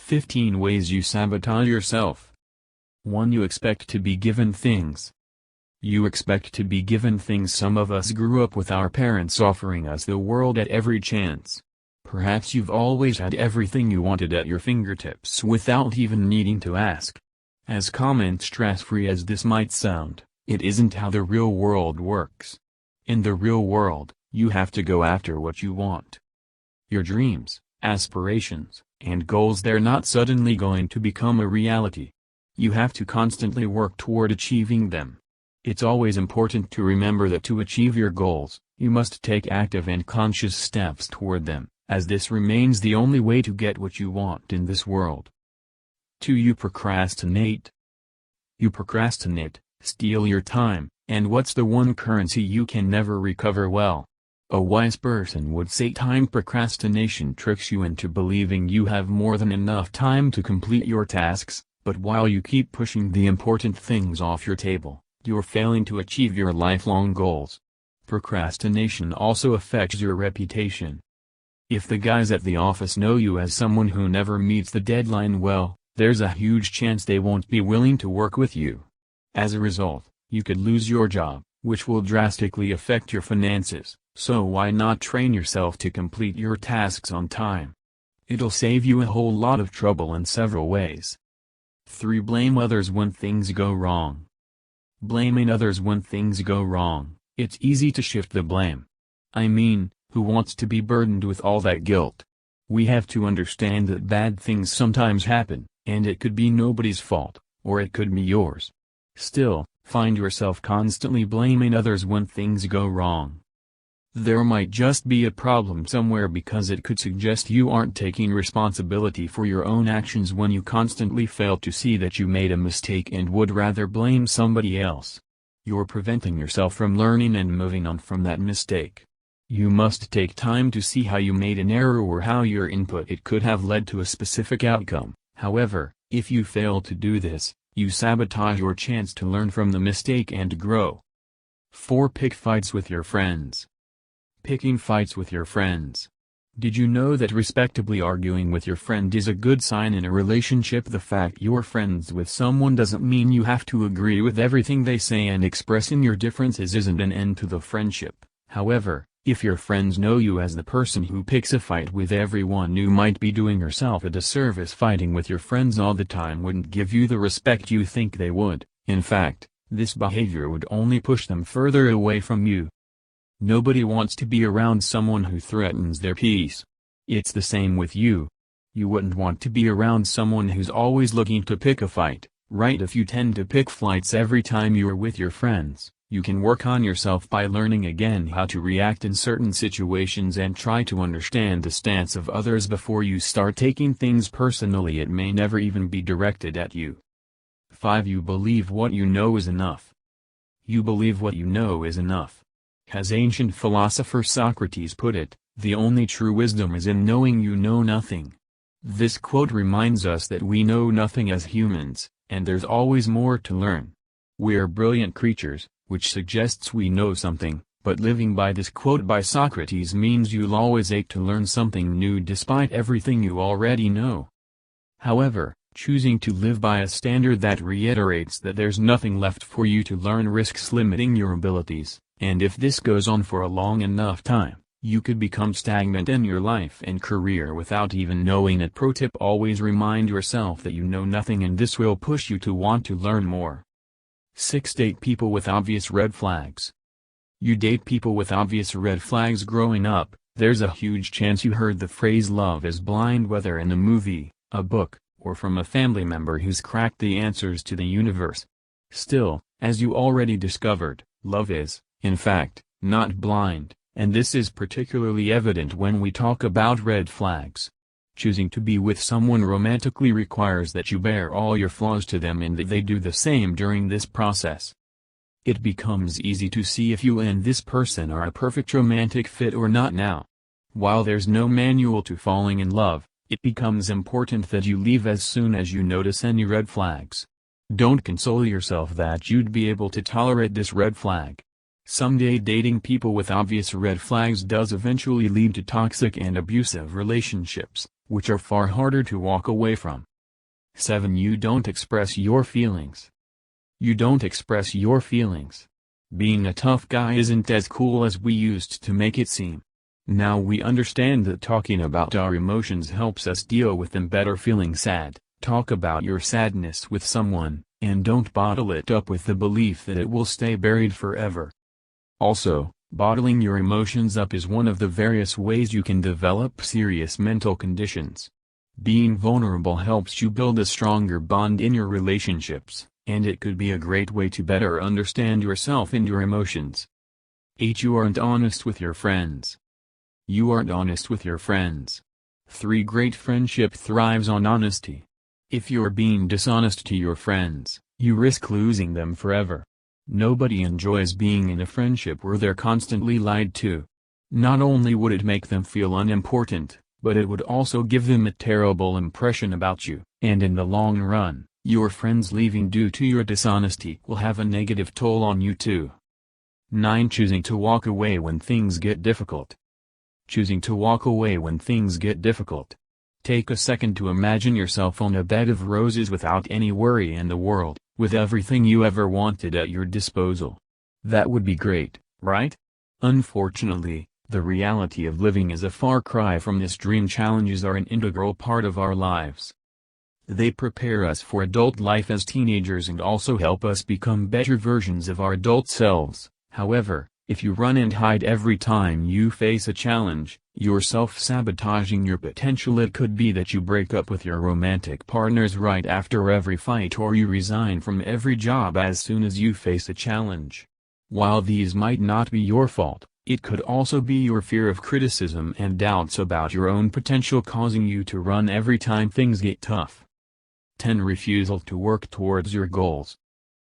15 Ways You Sabotage Yourself. 1. You expect to be given things. You expect to be given things. Some of us grew up with our parents offering us the world at every chance. Perhaps you've always had everything you wanted at your fingertips without even needing to ask. As calm and stress-free as this might sound, it isn't how the real world works. In the real world, you have to go after what you want. Your dreams, aspirations, and goals, they're not suddenly going to become a reality. You have to constantly work toward achieving them. It's always important to remember that to achieve your goals, you must take active and conscious steps toward them, as this remains the only way to get what you want in this world. 2. You procrastinate. You procrastinate, steal your time, and what's the one currency you can never recover? Well, a wise person would say time procrastination tricks you into believing you have more than enough time to complete your tasks, but while you keep pushing the important things off your table, you're failing to achieve your lifelong goals. Procrastination also affects your reputation. If the guys at the office know you as someone who never meets the deadline, well, there's a huge chance they won't be willing to work with you. As a result, you could lose your job, which will drastically affect your finances, so why not train yourself to complete your tasks on time? It'll save you a whole lot of trouble in several ways. 3. Blame others when things go wrong. Blaming others when things go wrong, it's easy to shift the blame. I mean, who wants to be burdened with all that guilt? We have to understand that bad things sometimes happen, and it could be nobody's fault, or it could be yours. Still, find yourself constantly blaming others when things go wrong. There might just be a problem somewhere, because it could suggest you aren't taking responsibility for your own actions when you constantly fail to see that you made a mistake and would rather blame somebody else. You're preventing yourself from learning and moving on from that mistake. You must take time to see how you made an error or how your input it could have led to a specific outcome. However, if you fail to do this, you sabotage your chance to learn from the mistake and grow. 4. Pick fights with your friends. Picking fights with your friends. Did you know that respectably arguing with your friend is a good sign in a relationship? The fact you're friends with someone doesn't mean you have to agree with everything they say, and expressing your differences isn't an end to the friendship. However, if your friends know you as the person who picks a fight with everyone, you might be doing yourself a disservice. Fighting with your friends all the time wouldn't give you the respect you think they would. In fact, this behavior would only push them further away from you. Nobody wants to be around someone who threatens their peace. It's the same with you. You wouldn't want to be around someone who's always looking to pick a fight, right? If you tend to pick fights every time you're with your friends, you can work on yourself by learning again how to react in certain situations and try to understand the stance of others before you start taking things personally. It may never even be directed at you. 5. You believe what you know is enough. You believe what you know is enough. As ancient philosopher Socrates put it, the only true wisdom is in knowing you know nothing. This quote reminds us that we know nothing as humans, and there's always more to learn. We're brilliant creatures, which suggests we know something, but living by this quote by Socrates means you'll always ache to learn something new despite everything you already know. However, choosing to live by a standard that reiterates that there's nothing left for you to learn risks limiting your abilities. And if this goes on for a long enough time, you could become stagnant in your life and career without even knowing it. Pro tip: always remind yourself that you know nothing, and this will push you to want to learn more. 6. Date people with obvious red flags. You date people with obvious red flags. Growing up, there's a huge chance you heard the phrase love is blind, whether in a movie, a book, or from a family member who's cracked the answers to the universe. Still, as you already discovered, love is, in fact, not blind, and this is particularly evident when we talk about red flags. Choosing to be with someone romantically requires that you bear all your flaws to them and that they do the same during this process. It becomes easy to see if you and this person are a perfect romantic fit or not. Now, while there's no manual to falling in love, it becomes important that you leave as soon as you notice any red flags. Don't console yourself that you'd be able to tolerate this red flag. Someday dating people with obvious red flags does eventually lead to toxic and abusive relationships, which are far harder to walk away from. 7. You don't express your feelings. You don't express your feelings. Being a tough guy isn't as cool as we used to make it seem. Now we understand that talking about our emotions helps us deal with them better. Feeling sad, talk about your sadness with someone, and don't bottle it up with the belief that it will stay buried forever. Also, bottling your emotions up is one of the various ways you can develop serious mental conditions. Being vulnerable helps you build a stronger bond in your relationships, and it could be a great way to better understand yourself and your emotions. 8. You aren't honest with your friends. You aren't honest with your friends. 3. Great friendship thrives on honesty. If you're being dishonest to your friends, you risk losing them forever. Nobody enjoys being in a friendship where they're constantly lied to. Not only would it make them feel unimportant, but it would also give them a terrible impression about you, and in the long run, your friends leaving due to your dishonesty will have a negative toll on you too. 9. Choosing to walk away when things get difficult. Choosing to walk away when things get difficult. Take a second to imagine yourself on a bed of roses without any worry in the world, with everything you ever wanted at your disposal. That would be great, right? Unfortunately, the reality of living is a far cry from this dream. Challenges are an integral part of our lives. They prepare us for adult life as teenagers and also help us become better versions of our adult selves. However, if you run and hide every time you face a challenge, you're self-sabotaging your potential. It could be that you break up with your romantic partners right after every fight, or you resign from every job as soon as you face a challenge. While these might not be your fault, it could also be your fear of criticism and doubts about your own potential causing you to run every time things get tough. 10. Refusal to work towards your goals.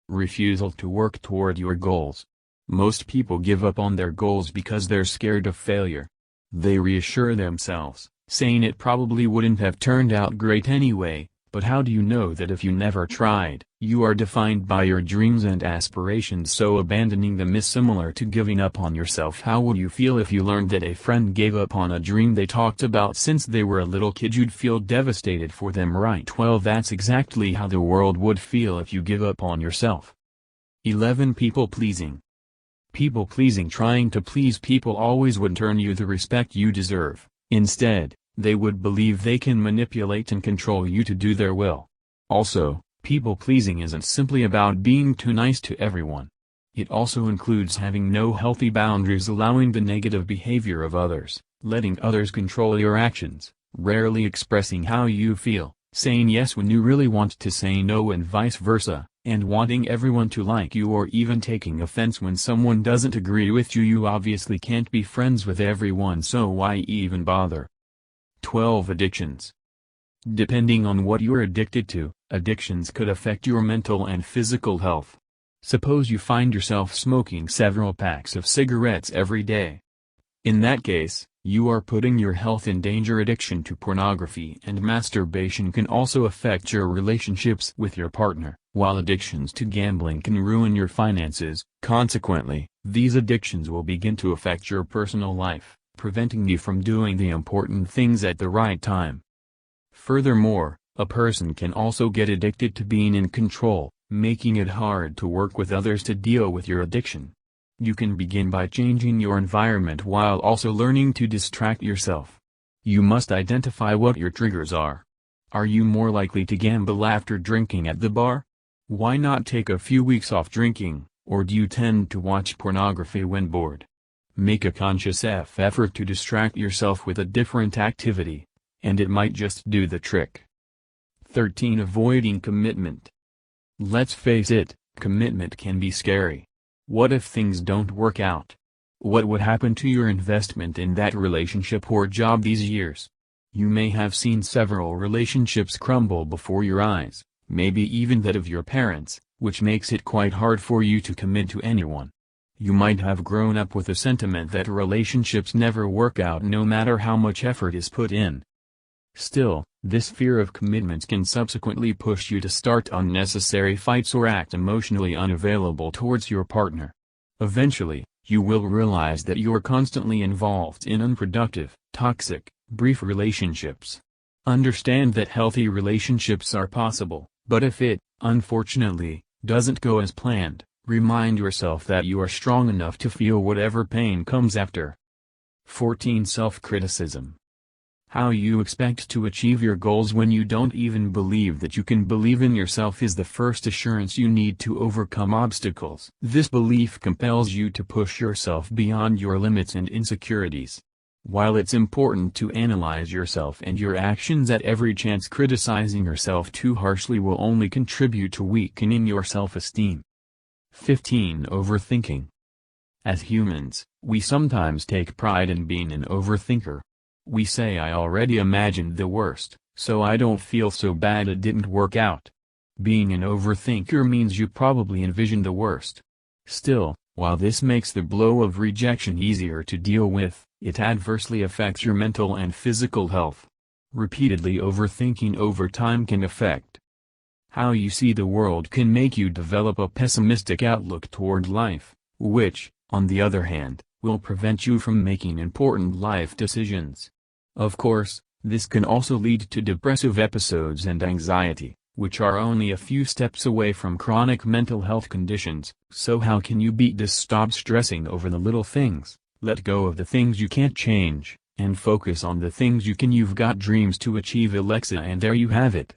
Refusal to work toward your goals. Most people give up on their goals because they're scared of failure. They reassure themselves, saying it probably wouldn't have turned out great anyway, but how do you know that if you never tried? You are defined by your dreams and aspirations, so abandoning them is similar to giving up on yourself. How would you feel if you learned that a friend gave up on a dream they talked about since they were a little kid? You'd feel devastated for them, right? Well, that's exactly how the world would feel if you give up on yourself. 11. People-pleasing. People-pleasing. Trying to please people always would earn you the respect you deserve. Instead, they would believe they can manipulate and control you to do their will. Also, people-pleasing isn't simply about being too nice to everyone. It also includes having no healthy boundaries, allowing the negative behavior of others, letting others control your actions, rarely expressing how you feel, saying yes when you really want to say no and vice versa, and wanting everyone to like you, or even taking offense when someone doesn't agree with you. You obviously can't be friends with everyone, so why even bother? 12. Addictions. Depending on what you're addicted to, addictions could affect your mental and physical health. Suppose you find yourself smoking several packs of cigarettes every day. In that case, you are putting your health in danger. Addiction to pornography and masturbation can also affect your relationships with your partner, while addictions to gambling can ruin your finances. Consequently, these addictions will begin to affect your personal life, preventing you from doing the important things at the right time. Furthermore, a person can also get addicted to being in control, making it hard to work with others to deal with your addiction. You can begin by changing your environment while also learning to distract yourself. You must identify what your triggers are. Are you more likely to gamble after drinking at the bar? Why not take a few weeks off drinking, or do you tend to watch pornography when bored? Make a conscious effort to distract yourself with a different activity, and it might just do the trick. 13. Avoiding commitment. Let's face it, commitment can be scary. What if things don't work out? What would happen to your investment in that relationship or job these years? You may have seen several relationships crumble before your eyes, maybe even that of your parents, which makes it quite hard for you to commit to anyone. You might have grown up with a sentiment that relationships never work out no matter how much effort is put in. Still, this fear of commitment can subsequently push you to start unnecessary fights or act emotionally unavailable towards your partner. Eventually, you will realize that you're constantly involved in unproductive, toxic, brief relationships. Understand that healthy relationships are possible, but if it, unfortunately, doesn't go as planned, remind yourself that you are strong enough to feel whatever pain comes after. 14. Self-criticism. How you expect to achieve your goals when you don't even believe that you can believe in yourself is the first assurance you need to overcome obstacles. This belief compels you to push yourself beyond your limits and insecurities. While it's important to analyze yourself and your actions at every chance, criticizing yourself too harshly will only contribute to weakening your self-esteem. 15. Overthinking. As humans, we sometimes take pride in being an overthinker. We say, I already imagined the worst, so I don't feel so bad it didn't work out. Being an overthinker means you probably envisioned the worst. Still, while this makes the blow of rejection easier to deal with, it adversely affects your mental and physical health. Repeatedly overthinking over time can affect how you see the world, can make you develop a pessimistic outlook toward life, which, on the other hand, will prevent you from making important life decisions. Of course, this can also lead to depressive episodes and anxiety, which are only a few steps away from chronic mental health conditions. So how can you beat this? Stop stressing over the little things, let go of the things you can't change, and focus on the things you can. You've got dreams to achieve, Alexa, and there you have it.